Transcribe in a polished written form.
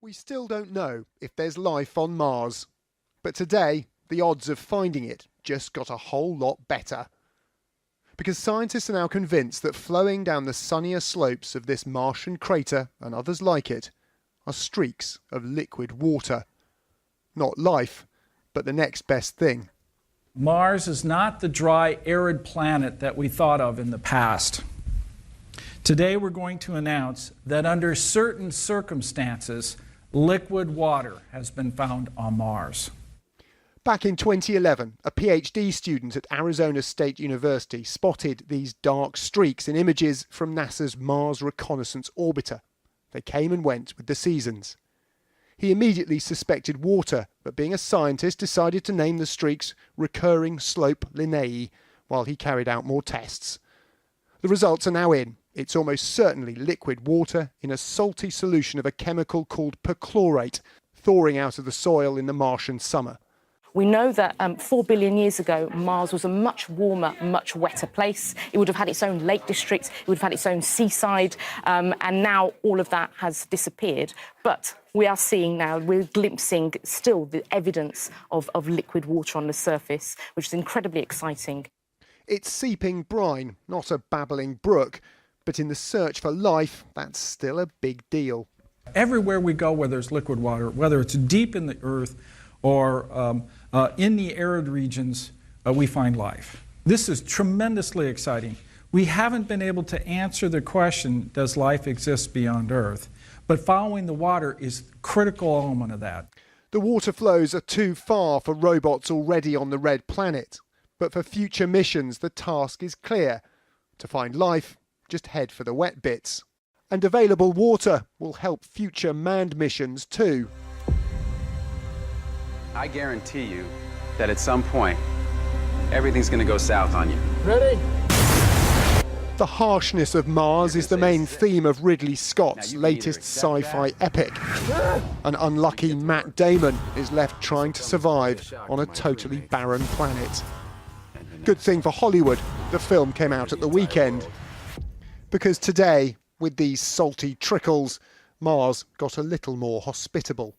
We still don't know if there's life on Mars, but today the odds of finding it just got a whole lot better. Because scientists are now convinced that flowing down the sunnier slopes of this Martian crater and others like it are streaks of liquid water. Not life, but the next best thing. Mars is not the dry, arid planet that we thought of in the past. Today we're going to announce that under certain circumstances, liquid water has been found on Mars. Back in 2011, a PhD student at Arizona State University spotted these dark streaks in images from NASA's Mars Reconnaissance Orbiter. They came and went with the seasons. He immediately suspected water, but being a scientist decided to name the streaks Recurring Slope Lineae while he carried out more tests. The results are now in. It's almost certainly liquid water in a salty solution of a chemical called perchlorate, thawing out of the soil in the Martian summer. We know that 4 billion years ago, Mars was a much warmer, much wetter place. It would have had its own lake districts, it would have had its own seaside, and now all of that has disappeared. But we are seeing now, we're glimpsing still the evidence of liquid water on the surface, which is incredibly exciting. It's seeping brine, not a babbling brook, but in the search for life, that's still a big deal. Everywhere we go where there's liquid water, whether it's deep in the earth or in the arid regions, we find life. This is tremendously exciting. We haven't been able to answer the question, does life exist beyond Earth? But following the water is a critical element of that. The water flows are too far for robots already on the red planet. But for future missions, the task is clear. To find life, just head for the wet bits. And available water will help future manned missions too. I guarantee you that at some point, everything's going to go south on you. Ready? The harshness of Mars is the main theme of Ridley Scott's latest sci-fi epic. An unlucky Matt Damon is left trying to survive on a totally barren planet. Good thing for Hollywood, the film came out at the weekend. Because today, with these salty trickles, Mars got a little more hospitable.